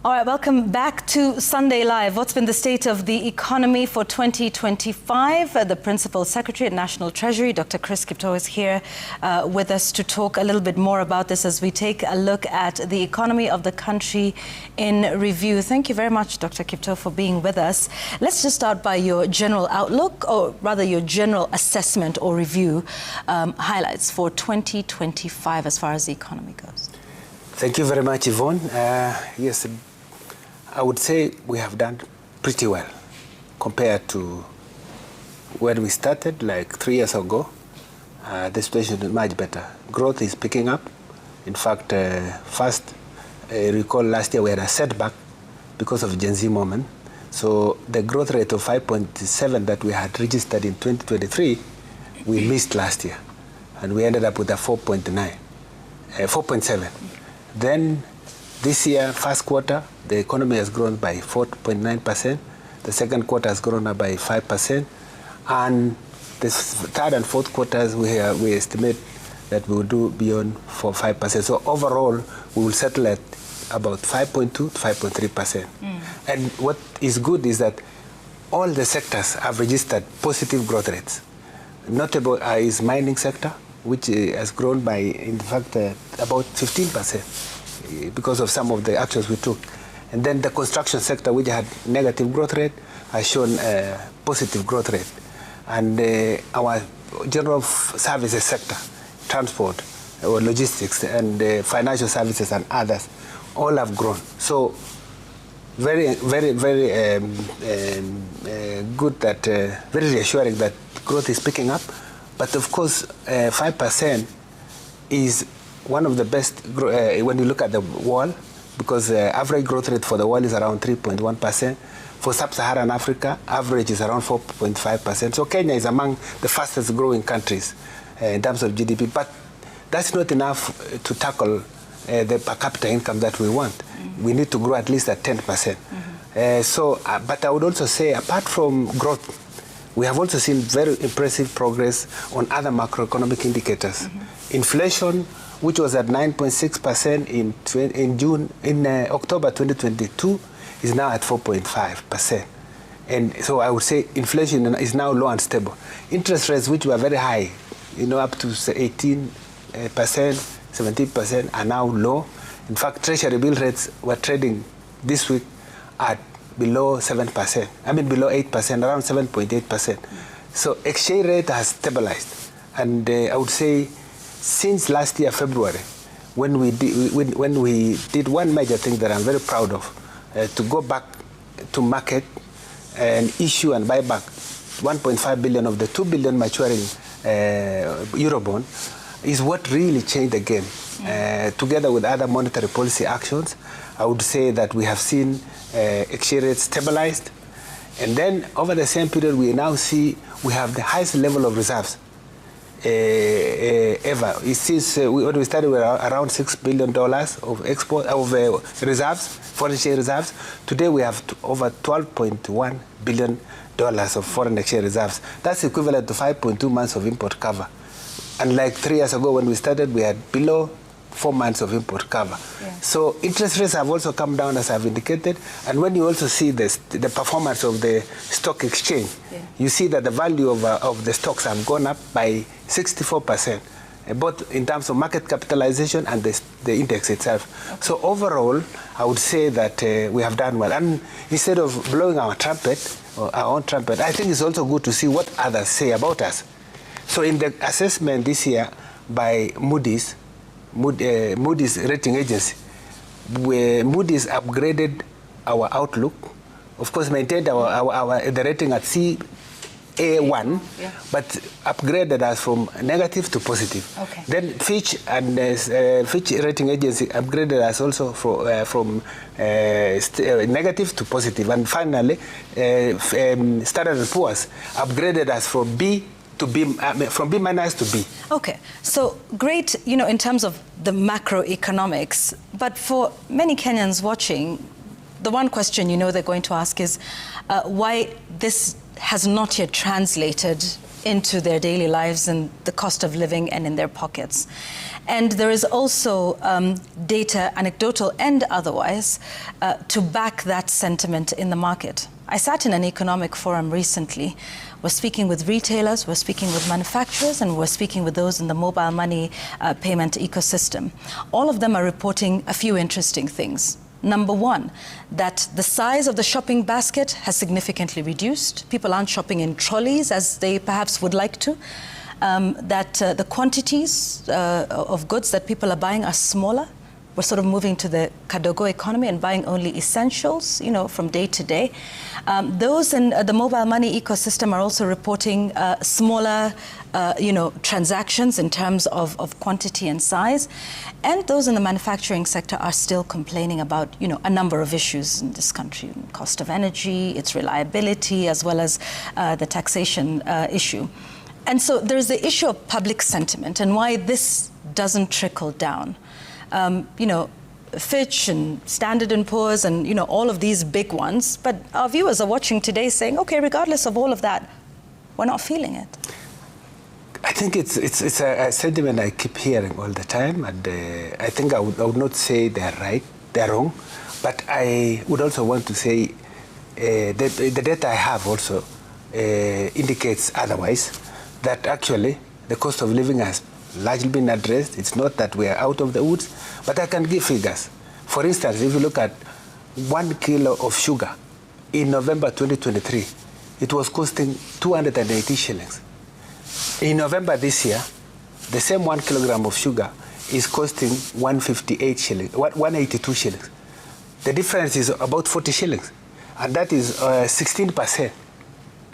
All right, welcome back to Sunday Live. What's been the state of the economy for 2025? The Principal Secretary at National Treasury, Dr. Chris Kiptoo, is here with us to talk a little bit more about this as we take a look at the economy of the country in review. Thank you very much, Dr. Kiptoo, for being with us. Let's just start by your general outlook, or rather your general assessment or review highlights for 2025 as far as the economy goes. Thank you very much, Yvonne. Yes, I would say we have done pretty well compared to when we started, like 3 years ago. The situation is much better. Growth is picking up. In fact, recall last year we had a setback because of Gen Z moment. So the growth rate of 5.7 that we had registered in 2023, we missed last year. And we ended up with a 4.7. Then this year, first quarter, the economy has grown by 4.9%. The second quarter has grown by 5%. And the third and fourth quarters, we estimate that we will do beyond 5%. So overall, we will settle at about 5.2 to 5.3%. And what is good is that all the sectors have registered positive growth rates. Notable is mining sector, which has grown by, in fact, about 15%. Because of some of the actions we took. And then the construction sector, which had negative growth rate, has shown a positive growth rate. And our general services sector, transport, or logistics, and financial services and others, all have grown. So very, very, very good that, very reassuring that growth is picking up. But of course, 5% is one of the best when you look at the world, because average growth rate for the world is around 3.1%. For sub-Saharan Africa, average is around 4.5%. So Kenya is among the fastest growing countries in terms of GDP. But that's not enough to tackle the per capita income that we want. We need to grow at least at 10%. But I would also say, apart from growth, we have also seen very impressive progress on other macroeconomic indicators. Inflation, which was at 9.6% in October 2022, is now at 4.5%. And so I would say inflation is now low and stable. Interest rates, which were very high, up to 18%, 17%, are now low. In fact, Treasury bill rates were trading this week at below 7%. Below 8%, around 7.8%. So exchange rate has stabilized. And I would say, since last year, February, when we did one major thing that I'm very proud of, to go back to market and issue and buy back 1.5 billion of the 2 billion maturing Eurobond, is what really changed the game. Together with other monetary policy actions, I would say that we have seen exchange rates stabilized. And then over the same period, we now see we have the highest level of reserves ever. Since when we started with around $6 billion of export reserves, foreign exchange reserves, today we have over $12.1 billion of foreign exchange reserves. That's equivalent to 5.2 months of import cover. And like 3 years ago when we started, we had below 4 months of import cover. Yeah. So interest rates have also come down, as I've indicated. And when you also see the performance of the stock exchange, you see that the value of the stocks have gone up by 64%, both in terms of market capitalization and the index itself. Okay. So overall, I would say that we have done well. And instead of blowing our trumpet, or our own trumpet, I think it's also good to see what others say about us. So in the assessment this year by Moody's rating agency, where Moody's upgraded our outlook, of course maintained the rating at A1, but upgraded us from negative to positive. Okay. Then Fitch rating agency upgraded us also from negative to positive. And finally, Standard & Poor's upgraded us from B to B, from B minus to B. Okay, so great, in terms of the macroeconomics, but for many Kenyans watching, the one question they're going to ask is why this has not yet translated into their daily lives and the cost of living and in their pockets. And there is also data, anecdotal and otherwise, to back that sentiment in the market. I sat in an economic forum recently. We're speaking with retailers, we're speaking with manufacturers, and we're speaking with those in the mobile money payment ecosystem. All of them are reporting a few interesting things. Number one, that the size of the shopping basket has significantly reduced. People aren't shopping in trolleys as they perhaps would like to. That the quantities of goods that people are buying are smaller. We're sort of moving to the Kadogo economy and buying only essentials, from day to day. Those in the mobile money ecosystem are also reporting smaller, transactions in terms of quantity and size. And those in the manufacturing sector are still complaining about, a number of issues in this country: cost of energy, its reliability, as well as the taxation issue. And so there's the issue of public sentiment and why this doesn't trickle down. Fitch and Standard & Poor's and, all of these big ones. But our viewers are watching today saying, okay, regardless of all of that, we're not feeling it. I think it's a sentiment I keep hearing all the time. And I think I would not say they're right, they're wrong. But I would also want to say the data I have also indicates otherwise, that actually the cost of living has largely been addressed. It's not that we are out of the woods, but I can give figures. For instance, if you look at 1 kilo of sugar in November 2023, it was costing 280 shillings. In November this year, the same 1 kilogram of sugar is costing 158 shillings, 182 shillings. The difference is about 40 shillings, and that is 16%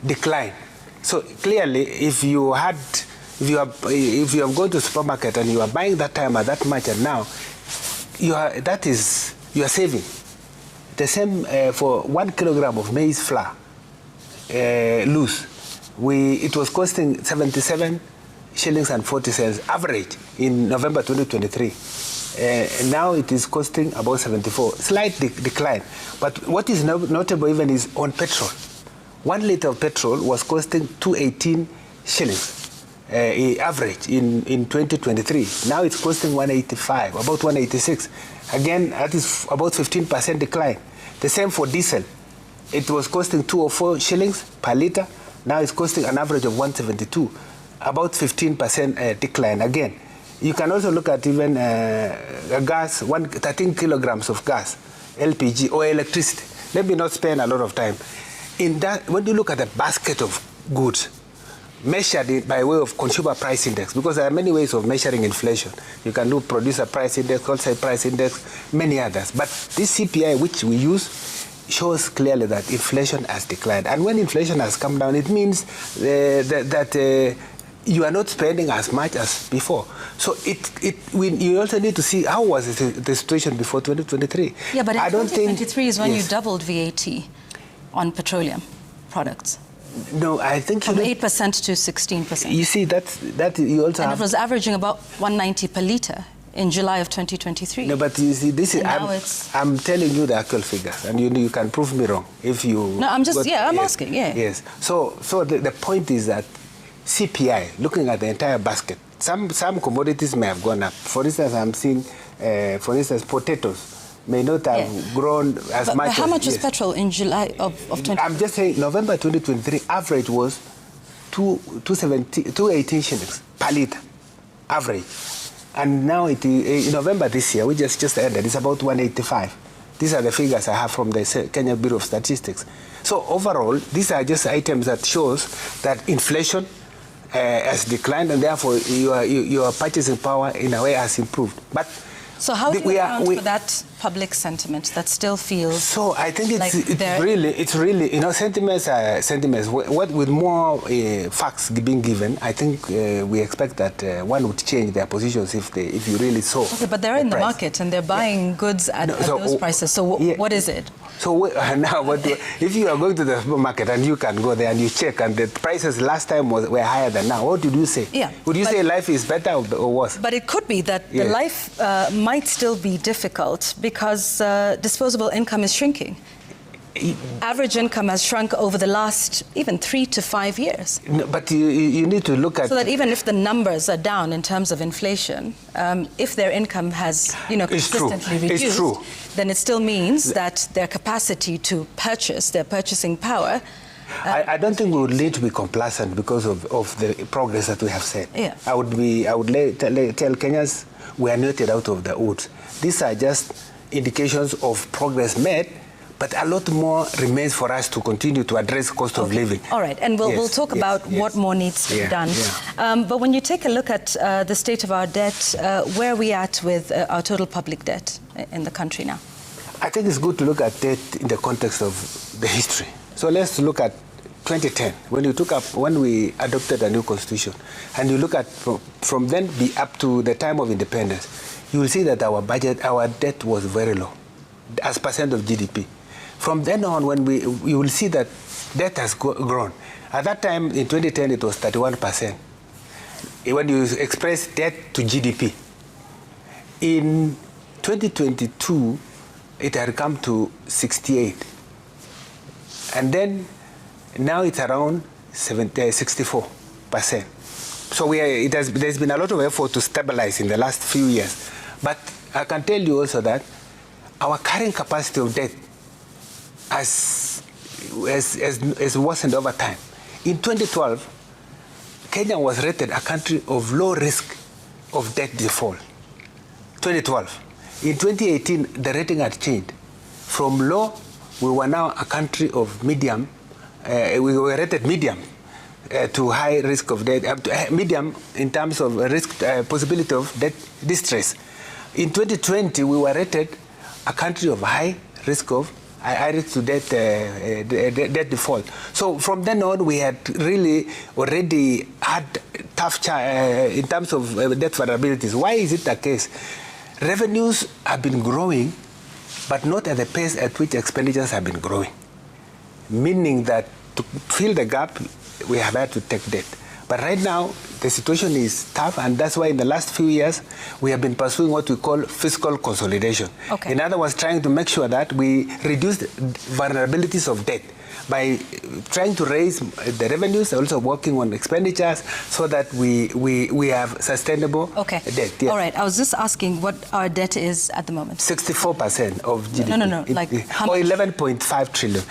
decline. So clearly, if you have gone to the supermarket and you are buying that time at that much, and now you are saving. The same for 1 kilogram of maize flour loose. It was costing 77 shillings and 40 cents average in November 2023. Now it is costing about 74. Slight decline. But what is notable even is on petrol. 1 liter of petrol was costing 218 shillings average in 2023. Now it's costing 185, about 186. Again, that is about 15% decline. The same for diesel. It was costing 204 shillings per liter. Now it's costing an average of 172, about 15% decline again. You can also look at even gas, 13 kilograms of gas, LPG or electricity. Let me not spend a lot of time. In that, when you look at the basket of goods, measured it by way of consumer price index, because there are many ways of measuring inflation. You can do producer price index, wholesale price index, many others. But this CPI, which we use, shows clearly that inflation has declined. And when inflation has come down, it means that you are not spending as much as before. So you also need to see how was the situation before 2023. Yeah, but in 2023 is when you doubled VAT on petroleum products. No, I think from 8% to 16%. You see, that you also and have, it was averaging about 190 per litre in July of 2023. No, but you see, this is I'm telling you the actual figures, and you can prove me wrong if you. No, I'm just I'm asking. Yeah. Yes. So the point is that CPI, looking at the entire basket, some commodities may have gone up. For instance, I'm seeing, for instance, potatoes may not have grown as much. But how much was petrol in July of 2023? I'm just saying, November 2023 average was 218 shillings per litre, average. And now in November this year, we just ended, it's about 185. These are the figures I have from the Kenya Bureau of Statistics. So overall, these are just items that shows that inflation has declined, and therefore your purchasing power in a way has improved. But so how do you account for that public sentiment that still feels? So I think it's really sentiments are sentiments. With more facts being given, I think we expect that one would change their positions if you really saw. Okay, but they're in the market and they're buying goods at those prices. So what is it? So now, if you are going to the supermarket and you can go there and you check and the prices last time were higher than now, what did you say? Yeah. Would you say life is better or worse? But it could be that the life might still be difficult because disposable income is shrinking. average income has shrunk over the last even 3 to 5 years. No, but you need to look at... So that even if the numbers are down in terms of inflation, if their income has, consistently reduced, then it still means that their capacity to purchase, their purchasing power... I don't think we would need to be complacent because of the progress that we have said. Yeah. I would tell Kenyans we are not yet out of the woods. These are just indications of progress made, but a lot more remains for us to continue to address cost of living. All right, and we'll talk about what more needs to be done. Yeah. But when you take a look at the state of our debt, where are we at with our total public debt in the country now? I think it's good to look at debt in the context of the history. So let's look at 2010, when we adopted a new constitution, and you look at from then up to the time of independence, you will see that our debt was very low as percent of GDP. From then on, you will see that debt has grown. At that time, in 2010, it was 31%. When you express debt to GDP, in 2022, it had come to 68, and then now it's around 64%. So there's been a lot of effort to stabilize in the last few years. But I can tell you also that our carrying capacity of debt has worsened over time. In 2012, Kenya was rated a country of low risk of debt default. 2012. In 2018, the rating had changed. From low, we were now a country of medium. We were rated medium to high risk of debt, medium in terms of risk possibility of debt distress. In 2020, we were rated a country of high risk to debt default. So from then on, we had really already had tough in terms of debt vulnerabilities. Why is it the case? Revenues have been growing, but not at the pace at which expenditures have been growing. Meaning that to fill the gap, we have had to take debt. But right now, the situation is tough, and that's why in the last few years, we have been pursuing what we call fiscal consolidation. Okay. In other words, trying to make sure that we reduce the vulnerabilities of debt by trying to raise the revenues, also working on expenditures, so that we have sustainable debt. Yes. All right. I was just asking what our debt is at the moment. 64% of GDP. No. Or 11.5 trillion.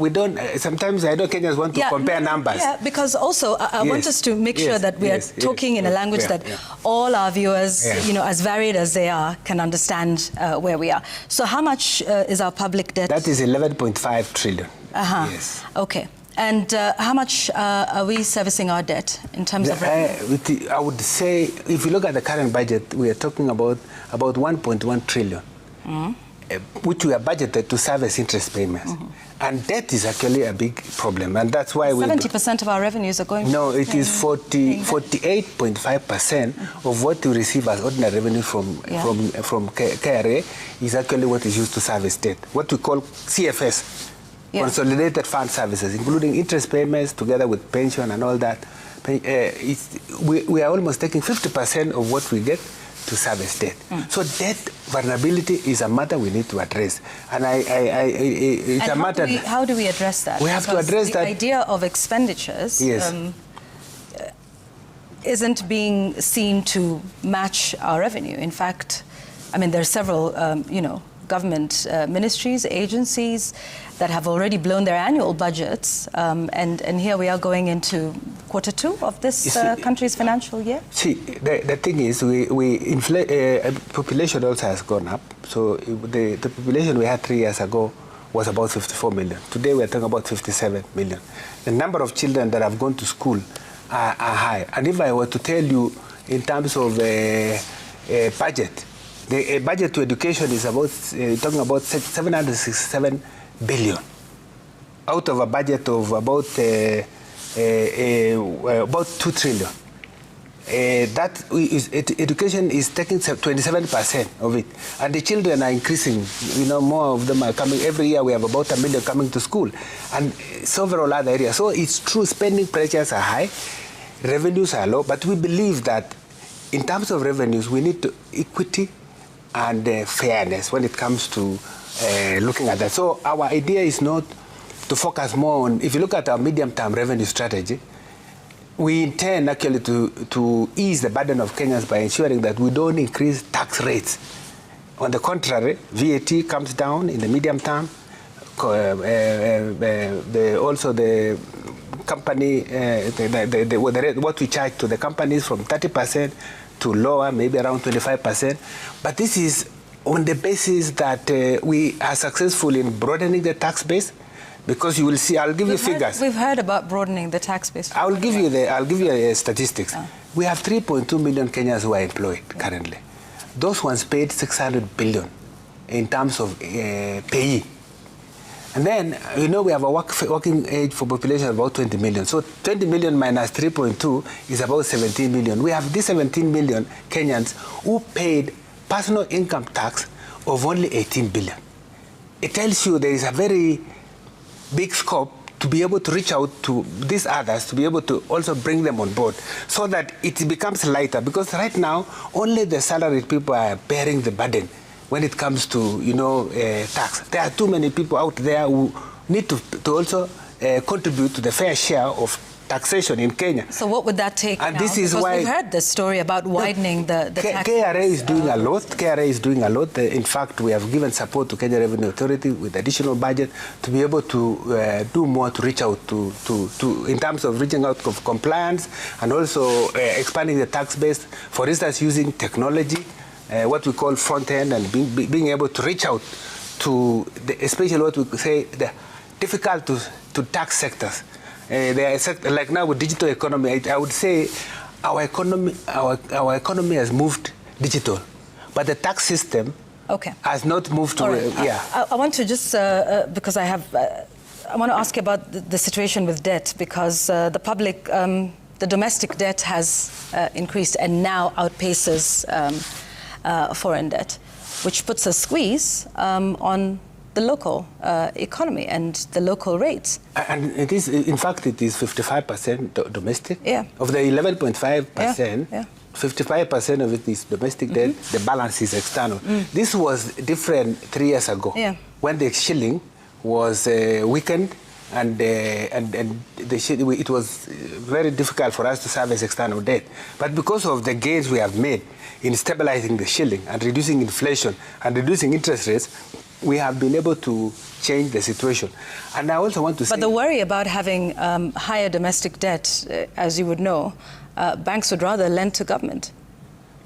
We don't. Sometimes I know Kenyans want to compare numbers. Yeah, because also I want us to make sure that we are talking in a language that all our viewers, as varied as they are, can understand where we are. So how much is our public debt? That is 11.5 trillion. Yes. Okay. And how much are we servicing our debt in terms of revenue? I would say, if you look at the current budget, we are talking about 1.1 trillion, which we are budgeted to service interest payments. And debt is actually a big problem, and that's why 70% of our revenues are going. No, it is 48.5% of what we receive as ordinary revenue from KRA is actually what is used to service debt. What we call CFS. Consolidated fund services, including interest payments together with pension and all that. We are almost taking 50% of what we get to service debt. So debt vulnerability is a matter we need to address. And it's a matter... How do we address that? We have to address that... The idea of expenditures isn't being seen to match our revenue. In fact, there are several, government ministries, agencies that have already blown their annual budgets, and here we are going into Q2 of this country's financial year. See, the thing is, population also has gone up. So the population we had 3 years ago was about 54 million. Today we are talking about 57 million. The number of children that have gone to school are high. And if I were to tell you in terms of budget, the budget to education is about talking about 767 billion out of a budget of about 2 trillion. Education is taking 27% of it, and the children are increasing. More of them are coming every year. We have about 1 million coming to school, and several other areas. So it's true, spending pressures are high, revenues are low, but we believe that in terms of revenues, we need equity and fairness when it comes to looking at that. So our idea is not to focus more on, if you look at our medium-term revenue strategy, we intend actually to ease the burden of Kenyans by ensuring that we don't increase tax rates. On the contrary, VAT comes down in the medium term. Also the company, what we charge to the companies from 30% to lower, maybe around 25%. But this is on the basis that we are successful in broadening the tax base. Because you will see, I'll give you figures. We've heard about broadening the tax base. I'll give you statistics. We have 3.2 million Kenyans who are employed currently. Those ones paid 600 billion in terms of payee. And then, you know, we have a working age for population of about 20 million. So 20 million minus 3.2 is about 17 million. We have these 17 million Kenyans who paid personal income tax of only 18 billion. It tells you there is a very big scope to be able to reach out to these others, to be able to also bring them on board so that it becomes lighter. Because right now, only the salaried people are bearing the burden when it comes to, you know, tax. There are too many people out there who need to also contribute to the fair share of taxation in Kenya. So what would that take and now? This is because why we've heard this story about widening the tax. KRA is doing a lot. KRA is doing a lot. In fact, we have given support to Kenya Revenue Authority with additional budget to be able to do more to reach out to in terms of reaching out of compliance and also expanding the tax base. For instance, using technology, what we call front end, and being able to reach out to especially what we say the difficult to tax sectors. Like now with digital economy, I would say our economy has moved digital, but the tax system has not moved to. I want to just because I want to ask you about the situation with debt, because the public, the domestic debt has increased and now outpaces foreign debt, which puts a squeeze on the local economy and the local rates. And it is, in fact, it is 55% domestic. Yeah. Of the 11.5%, 55% of it is domestic debt, the balance is external. This was different 3 years ago when the shilling was weakened and it was very difficult for us to service external debt. But because of the gains we have made in stabilizing the shilling and reducing inflation and reducing interest rates, we have been able to change the situation. And I also want to say... But the worry about having higher domestic debt, as you would know, banks would rather lend to government.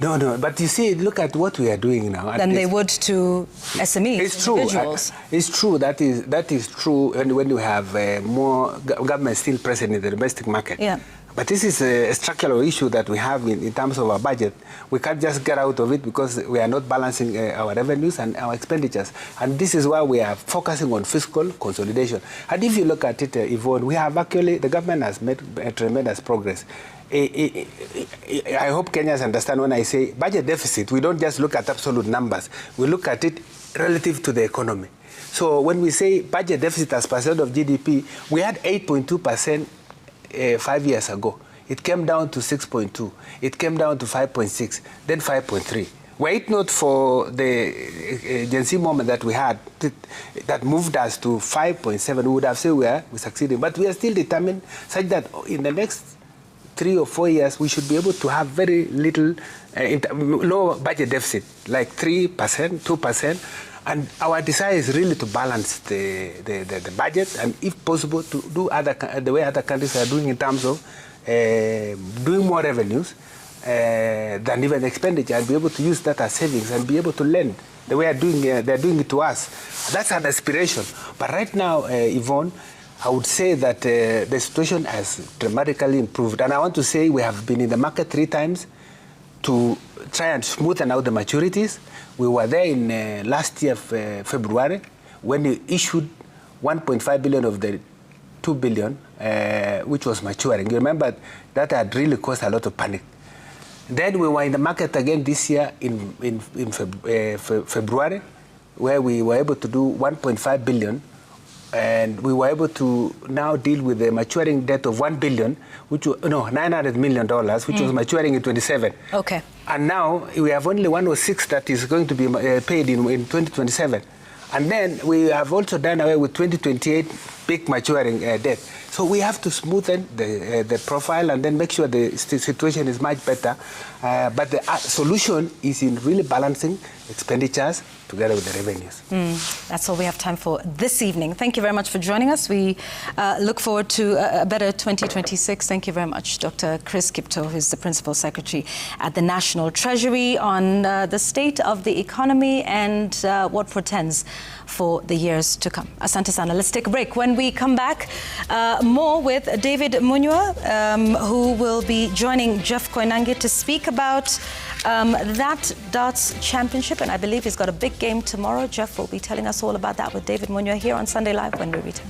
No, but you see, look at what we are doing now. Than they would to SMEs, it's true. Individuals. It's true, that is true when you have more government still present in the domestic market. Yeah. But this is a structural issue that we have in terms of our budget. We can't just get out of it because we are not balancing our revenues and our expenditures. And this is why we are focusing on fiscal consolidation. And if you look at it, Yvonne, we have actually, the government has made tremendous progress. I hope Kenyans understand when I say budget deficit, we don't just look at absolute numbers. We look at it relative to the economy. So when we say budget deficit as percent of GDP, we had 8.2% 5 years ago. It came down to 6.2. It came down to 5.6, then 5.3. Were it not for the Gen Z moment that we had, that moved us to 5.7, we would have said we succeeded. But we are still determined such that in the next 3 or 4 years, we should be able to have very little, low budget deficit, like 3%, 2%. And our desire is really to balance the budget and, if possible, to do the way other countries are doing in terms of doing more revenues than even expenditure, and be able to use that as savings and be able to lend the way they're doing it to us. That's an aspiration. But right now, Yvonne, I would say that the situation has dramatically improved. And I want to say we have been in the market 3 times to try and smoothen out the maturities. We were there in last year, February, when we issued 1.5 billion of the 2 billion, which was maturing. You remember that had really caused a lot of panic. Then we were in the market again this year in February, where we were able to do 1.5 billion. And we were able to now deal with the maturing debt of 1 billion, which was, $900 million, which was maturing in 27. Okay. And now we have only 106 that is going to be paid in 2027. And then we have also done away with 2028 big maturing debt. So we have to smoothen the profile and then make sure the situation is much better. But the solution is in really balancing expenditures together with the revenues. That's all we have time for this evening. Thank you very much for joining us. We look forward to a better 2026. Thank you very much, Dr. Chris Kiptoo, who's the Principal Secretary at the National Treasury, on the state of the economy and what portends for the years to come. Asante sana. Let's take a break. When we come back, more with David Munywa, who will be joining Jeff Koinange to speak about that darts championship, and I believe he's got a big game tomorrow. Jeff will be telling us all about that with David Munywa here on Sunday Live when we return.